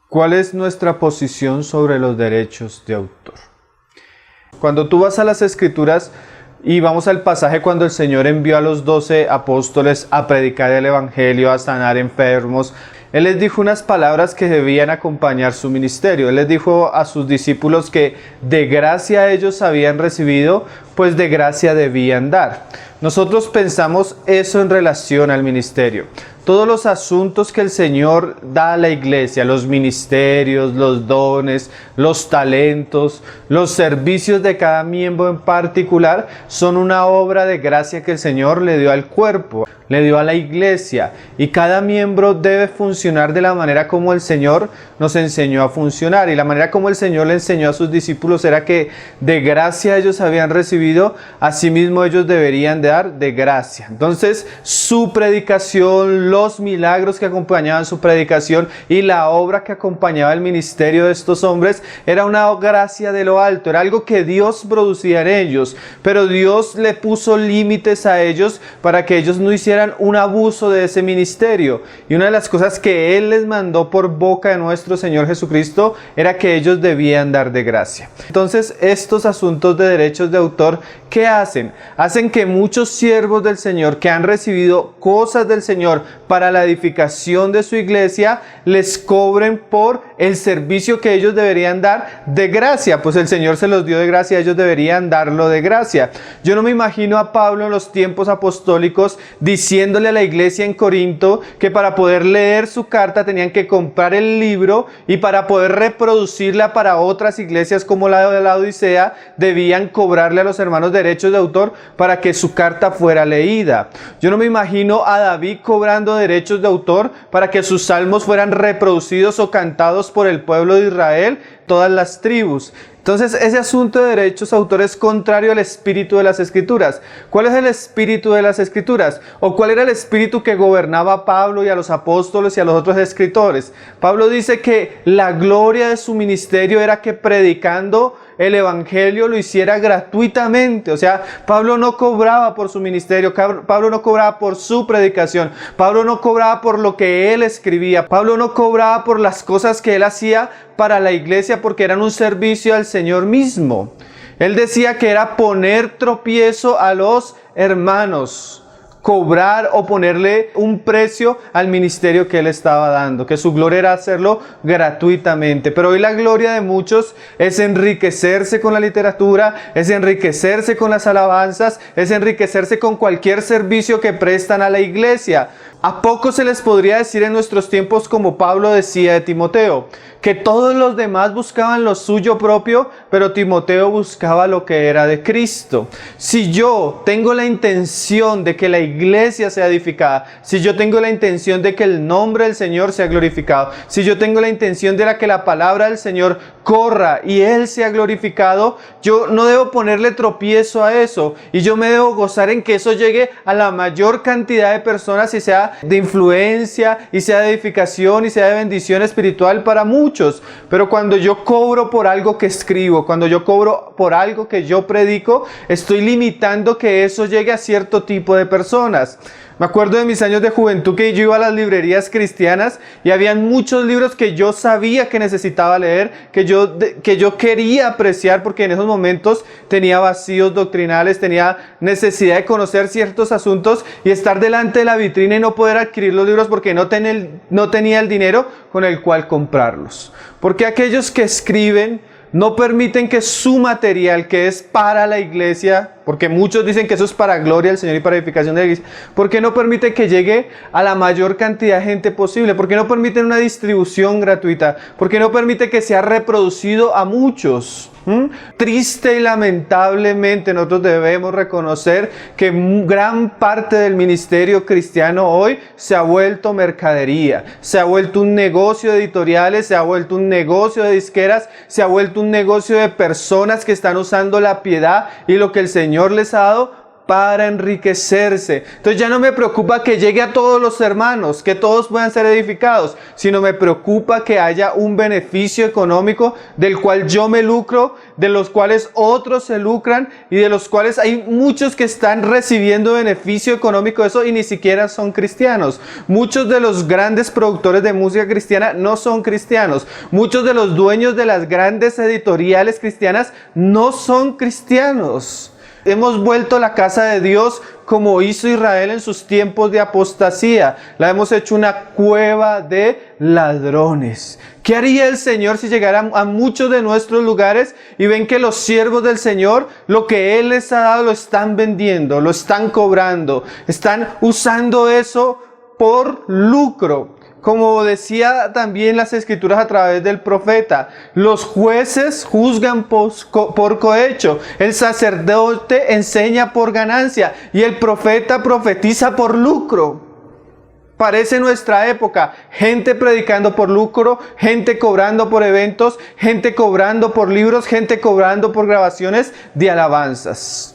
¿Cuál es nuestra posición sobre los derechos de autor? Cuando tú vas a las Escrituras y vamos al pasaje cuando el Señor envió a los 12 apóstoles a predicar el Evangelio, a sanar enfermos, Él les dijo unas palabras que debían acompañar su ministerio. Él les dijo a sus discípulos que de gracia ellos habían recibido, pues de gracia debían dar. Nosotros pensamos eso en relación al ministerio. Todos los asuntos que el Señor da a la iglesia, los ministerios, los dones, los talentos, los servicios de cada miembro en particular, son una obra de gracia que el Señor le dio al cuerpo, le dio a la iglesia. Y cada miembro debe funcionar de la manera como el Señor nos enseñó a funcionar. Y la manera como el Señor le enseñó a sus discípulos era que de gracia ellos habían recibido, asimismo ellos deberían de dar de gracia. Entonces, su predicación, los milagros que acompañaban su predicación y la obra que acompañaba el ministerio de estos hombres era una gracia de lo alto, era algo que Dios producía en ellos, pero Dios le puso límites a ellos para que ellos no hicieran un abuso de ese ministerio. Y una de las cosas que Él les mandó por boca de nuestro Señor Jesucristo era que ellos debían dar de gracia. Entonces, estos asuntos de derechos de autor, ¿qué hacen? Hacen que muchos siervos del Señor que han recibido cosas del Señor para la edificación de su iglesia, les cobren por el servicio que ellos deberían dar de gracia. Pues el Señor se los dio de gracia, ellos deberían darlo de gracia. Yo no me imagino a Pablo en los tiempos apostólicos diciéndole a la iglesia en Corinto que para poder leer su carta tenían que comprar el libro y para poder reproducirla para otras iglesias como la de la Odisea, debían cobrarle a los hermanos derechos de autor para que su carta fuera leída. Yo no me imagino a David cobrando derechos de autor para que sus salmos fueran reproducidos o cantados por el pueblo de Israel, todas las tribus. Entonces, ese asunto de derechos de autor es contrario al espíritu de las Escrituras. ¿Cuál es el espíritu de las Escrituras? ¿O cuál era el espíritu que gobernaba a Pablo y a los apóstoles y a los otros escritores? Pablo dice que la gloria de su ministerio era que predicando el Evangelio lo hiciera gratuitamente. O sea, Pablo no cobraba por su ministerio, Pablo no cobraba por su predicación, Pablo no cobraba por lo que él escribía, Pablo no cobraba por las cosas que él hacía para la iglesia porque eran un servicio al Señor mismo. Él decía que era poner tropiezo a los hermanos, cobrar o ponerle un precio al ministerio que él estaba dando, que su gloria era hacerlo gratuitamente. Pero hoy la gloria de muchos es enriquecerse con la literatura, es enriquecerse con las alabanzas, es enriquecerse con cualquier servicio que prestan a la iglesia. ¿A poco se les podría decir en nuestros tiempos, como Pablo decía de Timoteo, que todos los demás buscaban lo suyo propio, pero Timoteo buscaba lo que era de Cristo? Si yo tengo la intención de que la iglesia sea edificada, si yo tengo la intención de que el nombre del Señor sea glorificado, si yo tengo la intención de que la palabra del Señor corra y Él sea glorificado, yo no debo ponerle tropiezo a eso, y yo me debo gozar en que eso llegue a la mayor cantidad de personas y sea de influencia, y sea de edificación, y sea de bendición espiritual para muchos. Pero cuando yo cobro por algo que escribo, cuando yo cobro por algo que yo predico, estoy limitando que eso llegue a cierto tipo de personas. Me acuerdo de mis años de juventud que yo iba a las librerías cristianas y habían muchos libros que yo sabía que necesitaba leer, que yo quería apreciar, porque en esos momentos tenía vacíos doctrinales, tenía necesidad de conocer ciertos asuntos y estar delante de la vitrina y no poder adquirir los libros porque no tenía el dinero con el cual comprarlos. Porque aquellos que escriben no permiten que su material, que es para la iglesia, porque muchos dicen que eso es para gloria del Señor y para edificación de la iglesia, ¿por qué no permiten que llegue a la mayor cantidad de gente posible? ¿Por qué no permiten una distribución gratuita? ¿Por qué no permiten que sea reproducido a muchos? Triste y lamentablemente nosotros debemos reconocer que gran parte del ministerio cristiano hoy se ha vuelto mercadería, se ha vuelto un negocio de editoriales, se ha vuelto un negocio de disqueras, se ha vuelto un negocio de personas que están usando la piedad y lo que el Señor les ha dado para enriquecerse. Entonces ya no me preocupa que llegue a todos los hermanos, que todos puedan ser edificados, sino me preocupa que haya un beneficio económico del cual yo me lucro, de los cuales otros se lucran y de los cuales hay muchos que están recibiendo beneficio económico de eso y ni siquiera son cristianos. Muchos de los grandes productores de música cristiana no son cristianos. Muchos de los dueños de las grandes editoriales cristianas no son cristianos. Hemos vuelto la casa de Dios como hizo Israel en sus tiempos de apostasía. La hemos hecho una cueva de ladrones. ¿Qué haría el Señor si llegara a muchos de nuestros lugares y ven que los siervos del Señor, lo que Él les ha dado, lo están vendiendo, lo están cobrando, están usando eso por lucro? Como decía también las Escrituras a través del profeta, los jueces juzgan por cohecho, el sacerdote enseña por ganancia y el profeta profetiza por lucro. Parece nuestra época, gente predicando por lucro, gente cobrando por eventos, gente cobrando por libros, gente cobrando por grabaciones de alabanzas.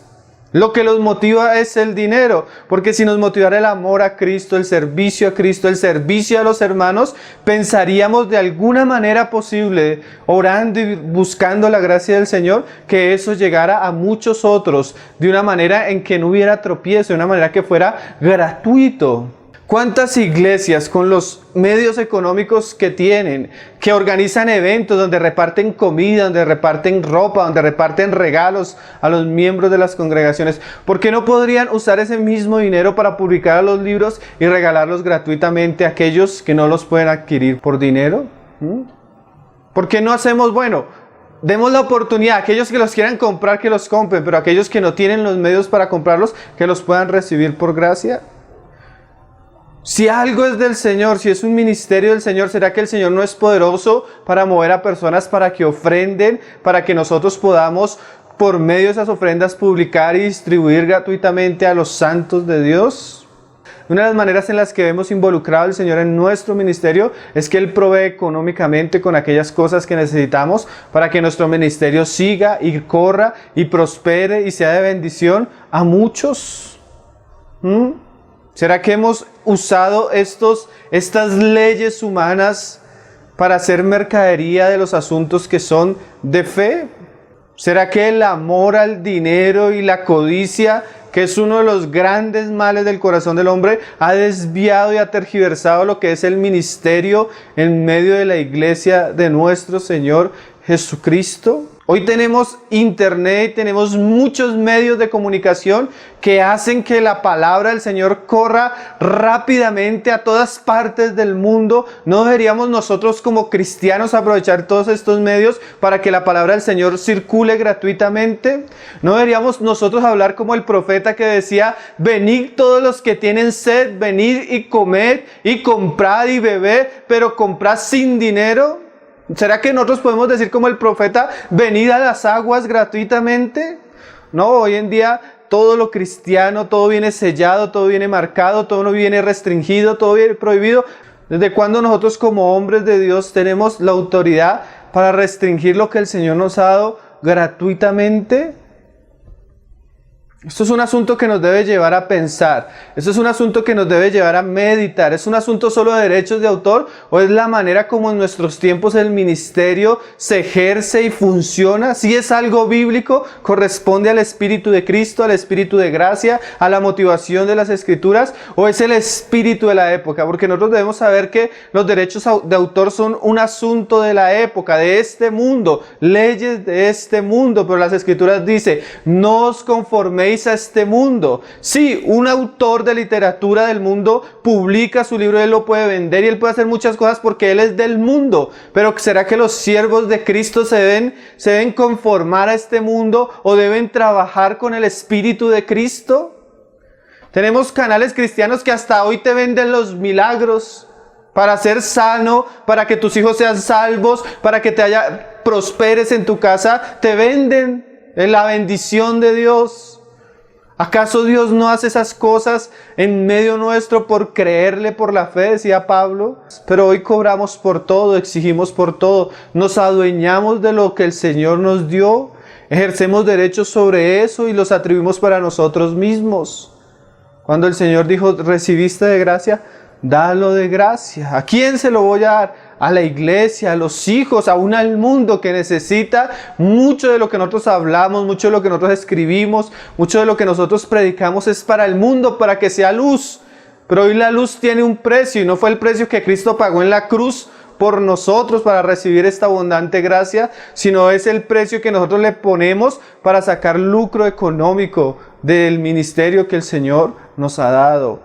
Lo que los motiva es el dinero, porque si nos motivara el amor a Cristo, el servicio a Cristo, el servicio a los hermanos, pensaríamos de alguna manera posible, orando y buscando la gracia del Señor, que eso llegara a muchos otros, de una manera en que no hubiera tropiezo, de una manera que fuera gratuito. ¿Cuántas iglesias con los medios económicos que tienen, que organizan eventos donde reparten comida, donde reparten ropa, donde reparten regalos a los miembros de las congregaciones? ¿Por qué no podrían usar ese mismo dinero para publicar los libros y regalarlos gratuitamente a aquellos que no los pueden adquirir por dinero? ¿Por qué no hacemos, demos la oportunidad a aquellos que los quieran comprar, que los compren, pero a aquellos que no tienen los medios para comprarlos, que los puedan recibir por gracia? Si algo es del Señor, si es un ministerio del Señor, ¿será que el Señor no es poderoso para mover a personas para que ofrenden, para que nosotros podamos, por medio de esas ofrendas, publicar y distribuir gratuitamente a los santos de Dios? Una de las maneras en las que vemos involucrado al Señor en nuestro ministerio es que Él provee económicamente con aquellas cosas que necesitamos para que nuestro ministerio siga y corra y prospere y sea de bendición a muchos. ¿Será que hemos usado estas leyes humanas para hacer mercadería de los asuntos que son de fe? ¿Será que el amor al dinero y la codicia, que es uno de los grandes males del corazón del hombre, ha desviado y ha tergiversado lo que es el ministerio en medio de la iglesia de nuestro Señor Jesucristo? Hoy tenemos internet, tenemos muchos medios de comunicación que hacen que la palabra del Señor corra rápidamente a todas partes del mundo. ¿No deberíamos nosotros como cristianos aprovechar todos estos medios para que la palabra del Señor circule gratuitamente? ¿No deberíamos nosotros hablar como el profeta que decía: venid todos los que tienen sed, venid y comed y comprad y bebed, pero comprad sin dinero? ¿Será que nosotros podemos decir como el profeta: venid a las aguas gratuitamente? No, hoy en día todo lo cristiano, todo viene sellado, todo viene marcado, todo no viene restringido, todo viene prohibido. ¿Desde cuándo nosotros como hombres de Dios tenemos la autoridad para restringir lo que el Señor nos ha dado gratuitamente? Esto es un asunto que nos debe llevar a pensar. Esto es un asunto que nos debe llevar a meditar. ¿Es un asunto solo de derechos de autor o es la manera como en nuestros tiempos el ministerio se ejerce y funciona? Si es algo bíblico, corresponde al Espíritu de Cristo, al Espíritu de gracia, a la motivación de las Escrituras, o es el espíritu de la época. Porque nosotros debemos saber que los derechos de autor son un asunto de la época, de este mundo, leyes de este mundo. Pero las Escrituras dicen: no os conforméis a este mundo. Sí, un autor de literatura del mundo publica su libro, él lo puede vender y él puede hacer muchas cosas porque él es del mundo. Pero ¿será que los siervos de Cristo se deben conformar a este mundo o deben trabajar con el Espíritu de Cristo? Tenemos canales cristianos que hasta hoy te venden los milagros para ser sano, para que tus hijos sean salvos, para que prosperes en tu casa. Te venden la bendición de Dios. ¿Acaso Dios no hace esas cosas en medio nuestro por creerle por la fe? Decía Pablo. Pero hoy cobramos por todo, exigimos por todo, nos adueñamos de lo que el Señor nos dio. ejercemos derechos sobre eso y los atribuimos para nosotros mismos. Cuando el Señor dijo, recibiste de gracia, dalo de gracia. ¿A quién se lo voy a dar? A la iglesia, a los hijos, aún al mundo que necesita mucho de lo que nosotros hablamos, mucho de lo que nosotros escribimos, mucho de lo que nosotros predicamos es para el mundo, para que sea luz. Pero hoy la luz tiene un precio y no fue el precio que Cristo pagó en la cruz por nosotros para recibir esta abundante gracia, sino es el precio que nosotros le ponemos para sacar lucro económico del ministerio que el Señor nos ha dado.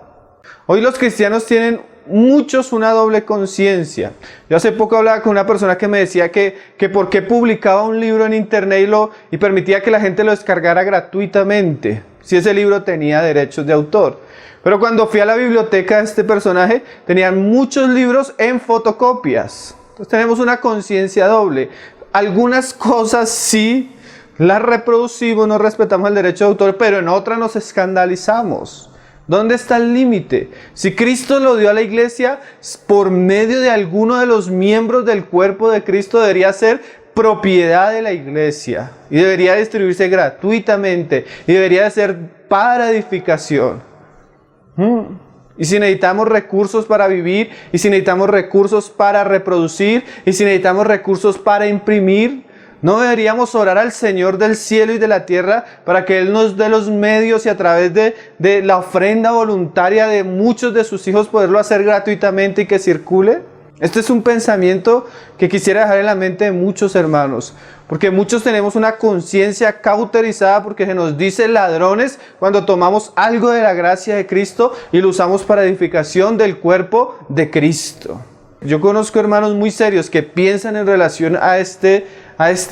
Hoy los cristianos tienen muchos una doble conciencia. Yo hace poco hablaba con una persona que me decía que por qué publicaba un libro en internet y permitía que la gente lo descargara gratuitamente, si ese libro tenía derechos de autor. Pero cuando fui a la biblioteca de este personaje, tenían muchos libros en fotocopias. Entonces tenemos una conciencia doble. Algunas cosas sí las reproducimos, no respetamos el derecho de autor, pero en otras nos escandalizamos. ¿Dónde está el límite? Si Cristo lo dio a la iglesia, por medio de alguno de los miembros del cuerpo de Cristo debería ser propiedad de la iglesia y debería distribuirse gratuitamente y debería de ser para edificación. Y si necesitamos recursos para vivir, y si necesitamos recursos para reproducir, y si necesitamos recursos para imprimir, ¿no deberíamos orar al Señor del cielo y de la tierra para que Él nos dé los medios y a través de la ofrenda voluntaria de muchos de sus hijos poderlo hacer gratuitamente y que circule? Este es un pensamiento que quisiera dejar en la mente de muchos hermanos, porque muchos tenemos una conciencia cauterizada porque se nos dice ladrones cuando tomamos algo de la gracia de Cristo y lo usamos para edificación del cuerpo de Cristo. Yo conozco hermanos muy serios que piensan en relación a este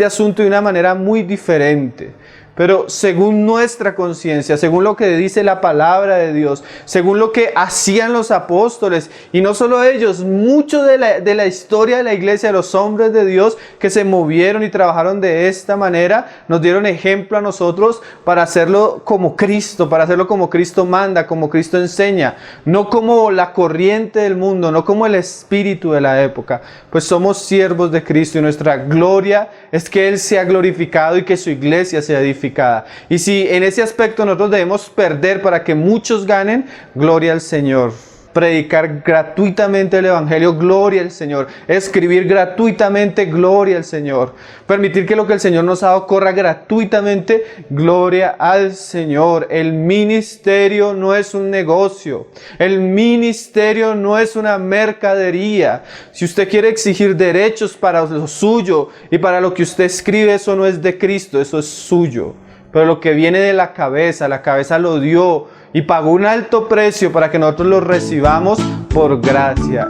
asunto de una manera muy diferente. Pero según nuestra conciencia, según lo que dice la palabra de Dios, según lo que hacían los apóstoles, y no solo ellos, mucho de la historia de la iglesia, los hombres de Dios que se movieron y trabajaron de esta manera, nos dieron ejemplo a nosotros para hacerlo como Cristo, para hacerlo como Cristo manda, como Cristo enseña, no como la corriente del mundo, no como el espíritu de la época, pues somos siervos de Cristo y nuestra gloria es que Él sea glorificado y que su iglesia sea edificada. Y si en ese aspecto nosotros debemos perder para que muchos ganen, gloria al Señor. Predicar gratuitamente el Evangelio, gloria al Señor. Escribir gratuitamente, gloria al Señor. Permitir que lo que el Señor nos ha dado corra gratuitamente, gloria al Señor. El ministerio no es un negocio. El ministerio no es una mercadería. Si usted quiere exigir derechos para lo suyo y para lo que usted escribe, eso no es de Cristo, eso es suyo. Pero lo que viene de la cabeza lo dio y pagó un alto precio para que nosotros lo recibamos por gracia.